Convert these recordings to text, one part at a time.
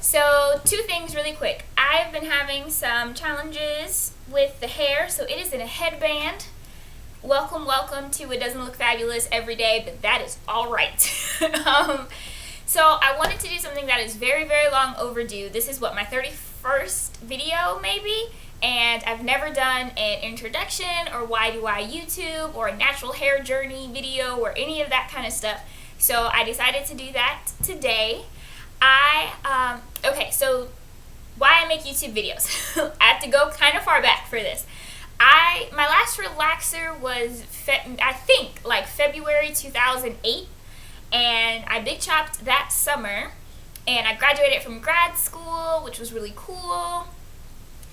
So, two things really quick. I've been having some challenges with the hair, so it is in a headband. Welcome to It Doesn't Look Fabulous every day, but that is all right. So I wanted to do something that is very, very long overdue. This is my 31st video maybe, and I've never done an introduction or why do I YouTube or a natural hair journey video or any of that kind of stuff. So I decided to do that today. So why I make YouTube videos. I have to go kind of far back for this. My last relaxer was February 2008, and I big chopped that summer, and I graduated from grad school, which was really cool.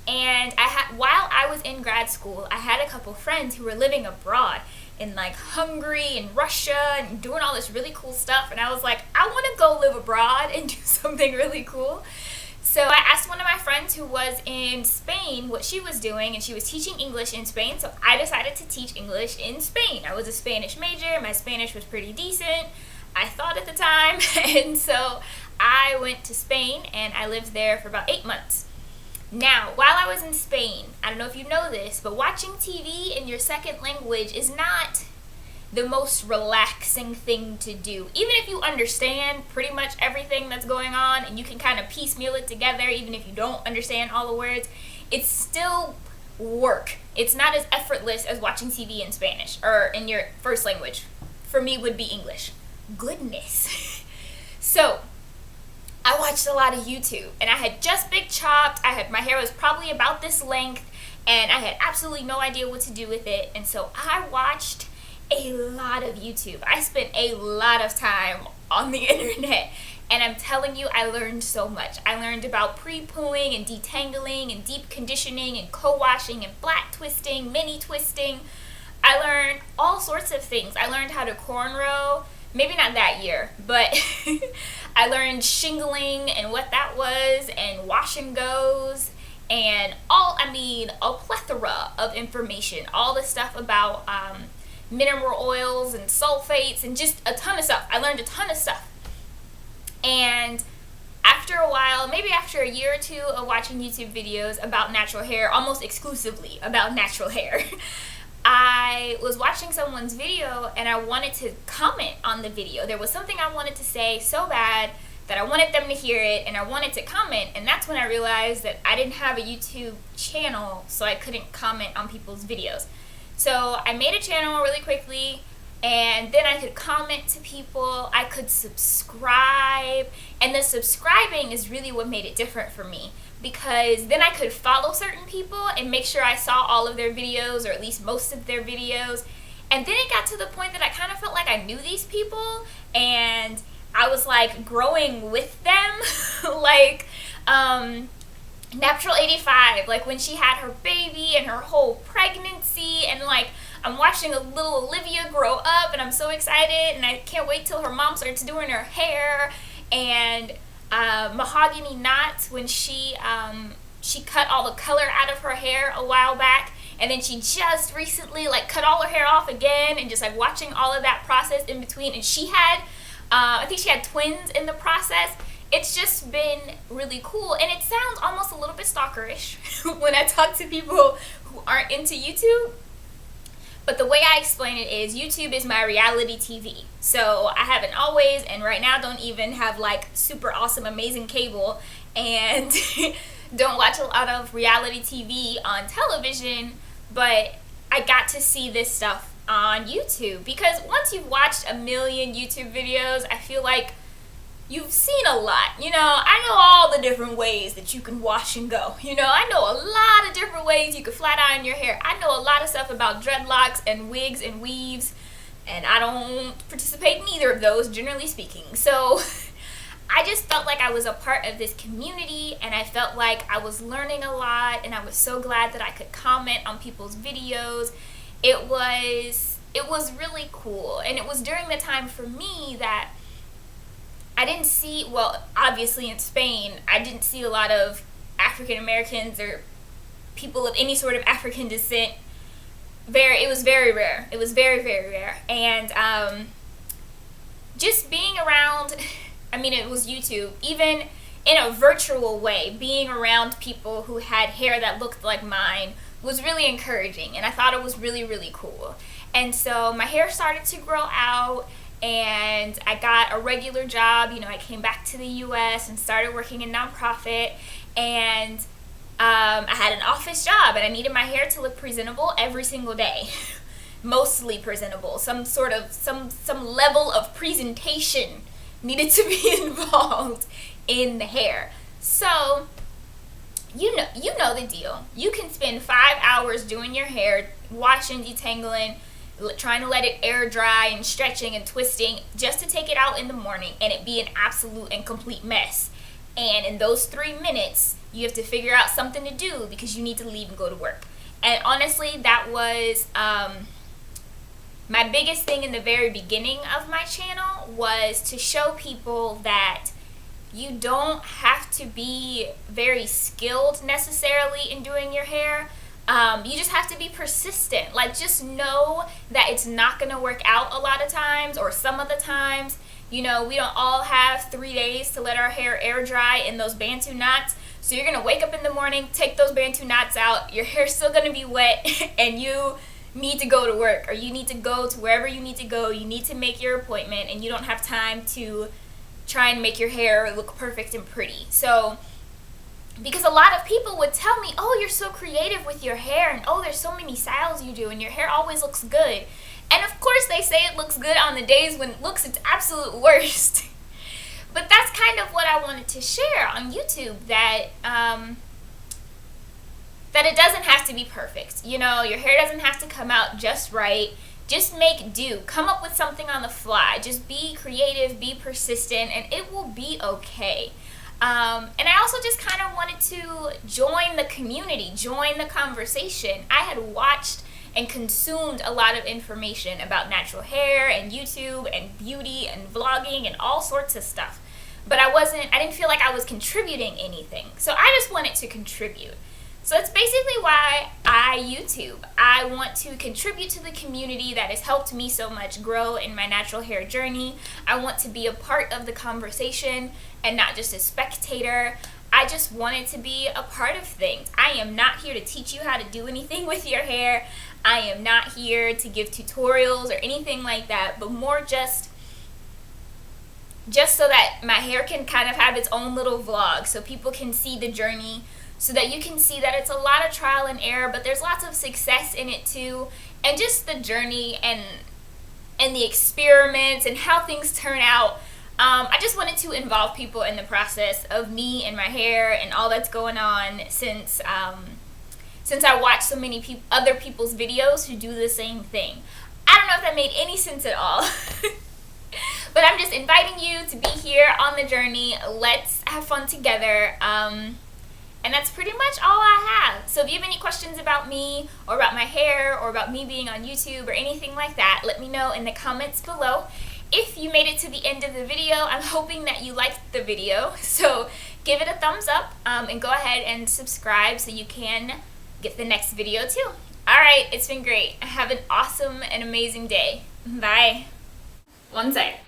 And while I was in grad school, I had a couple friends who were living abroad in Hungary and Russia and doing all this really cool stuff, and I was like, I want to go live abroad and do something really cool. So I asked one of my friends who was in Spain what she was doing, and she was teaching English in Spain, so I decided to teach English in Spain. I was a Spanish major. My Spanish was pretty decent, I thought at the time, and so I went to Spain, and I lived there for about 8 months. Now, while I was in Spain, I don't know if you know this, but watching TV in your second language is not the most relaxing thing to do. Even if you understand pretty much everything that's going on and you can kind of piecemeal it together, even if you don't understand all the words, it's still work. It's not as effortless as watching TV in Spanish or in your first language. For me, would be English. Goodness. So I watched a lot of YouTube, and I had just big chopped. My hair was probably about this length, and I had absolutely no idea what to do with it. And so I watched a lot of YouTube. I spent a lot of time on the internet, and I'm telling you, I learned so much. I learned about pre-pooing and detangling and deep conditioning and co-washing and flat twisting, mini twisting. I learned all sorts of things. I learned how to cornrow. Maybe not that year, but I learned shingling and what that was, and wash and goes, and a plethora of information. All the stuff about mineral oils and sulfates and just a ton of stuff. I learned a ton of stuff. And after a while, maybe after a year or two of watching YouTube videos about natural hair, almost exclusively about natural hair, I was watching someone's video and I wanted to comment on the video. There was something I wanted to say so bad that I wanted them to hear it, and I wanted to comment, and that's when I realized that I didn't have a YouTube channel, so I couldn't comment on people's videos. So I made a channel really quickly, and then I could comment to people, I could subscribe, and the subscribing is really what made it different for me, because then I could follow certain people and make sure I saw all of their videos, or at least most of their videos. And then it got to the point that I kind of felt like I knew these people, and I was growing with them. Natural 85, when she had her baby and her whole pregnancy, and I'm watching a little Olivia grow up, and I'm so excited, and I can't wait till her mom starts doing her hair. And Mahogany Knots, when she cut all the color out of her hair a while back, and then she just recently cut all her hair off again, and just watching all of that process in between. And she had I think she had twins in the process. It's just been really cool, and it sounds almost a little bit stalkerish when I talk to people who aren't into YouTube. But the way I explain it is, YouTube is my reality TV. So I haven't always, and right now don't even have super awesome, amazing cable, and don't watch a lot of reality TV on television, but I got to see this stuff on YouTube, because once you've watched a million YouTube videos, I feel like you've seen a lot. I know all the different ways that you can wash and go. I know a lot of different ways you can flat iron your hair. I know a lot of stuff about dreadlocks and wigs and weaves, and I don't participate in either of those, generally speaking. So I just felt like I was a part of this community, and I felt like I was learning a lot, and I was so glad that I could comment on people's videos. It was really cool, and it was during the time for me that I didn't see, obviously in Spain, I didn't see a lot of African Americans or people of any sort of African descent. It was very rare. It was very, very rare. And just being around, it was YouTube. Even in a virtual way, being around people who had hair that looked like mine was really encouraging, and I thought it was really, really cool. And so my hair started to grow out, and I got a regular job. You know, I came back to the US and started working in nonprofit, and I had an office job, and I needed my hair to look presentable every single day. Mostly presentable. Some level of presentation needed to be involved in the hair. So you know the deal. You can spend 5 hours doing your hair, washing, detangling, trying to let it air dry and stretching and twisting just to take it out in the morning, and it be an absolute and complete mess. And in those 3 minutes, you have to figure out something to do because you need to leave and go to work. And honestly, that was my biggest thing in the very beginning of my channel, was to show people that you don't have to be very skilled necessarily in doing your hair. You just have to be persistent. Like, just know that it's not going to work out a lot of times, or some of the times. You know, we don't all have 3 days to let our hair air dry in those Bantu knots. So you're going to wake up in the morning, take those Bantu knots out, your hair's still going to be wet, and you need to go to work, or you need to go to wherever you need to go. You need to make your appointment, and you don't have time to try and make your hair look perfect and pretty. So, because a lot of people would tell me, oh, you're so creative with your hair, and oh, there's so many styles you do, and your hair always looks good. And of course they say it looks good on the days when it looks its absolute worst. But that's kind of what I wanted to share on YouTube, that that it doesn't have to be perfect. You know, your hair doesn't have to come out just right. Just make do. Come up with something on the fly. Just be creative, be persistent, and it will be okay. And I also just kind of wanted to join the community, join the conversation. I had watched and consumed a lot of information about natural hair and YouTube and beauty and vlogging and all sorts of stuff. But I didn't feel like I was contributing anything. So I just wanted to contribute. So that's basically why I YouTube. I want to contribute to the community that has helped me so much grow in my natural hair journey. I want to be a part of the conversation and not just a spectator. I just wanted to be a part of things. I am not here to teach you how to do anything with your hair. I am not here to give tutorials or anything like that, but more just so that my hair can kind of have its own little vlog, so people can see the journey, so that you can see that it's a lot of trial and error, but there's lots of success in it too, and just the journey and the experiments and how things turn out. I just wanted to involve people in the process of me and my hair and all that's going on, since I watched so many other people's videos who do the same thing. I don't know if that made any sense at all. But I'm just inviting you to be here on the journey. Let's have fun together. And that's pretty much all I have. So if you have any questions about me, or about my hair, or about me being on YouTube, or anything like that, let me know in the comments below. If you made it to the end of the video, I'm hoping that you liked the video. So give it a thumbs up, and go ahead and subscribe so you can get the next video too. Alright, it's been great. Have an awesome and amazing day. Bye. One sec.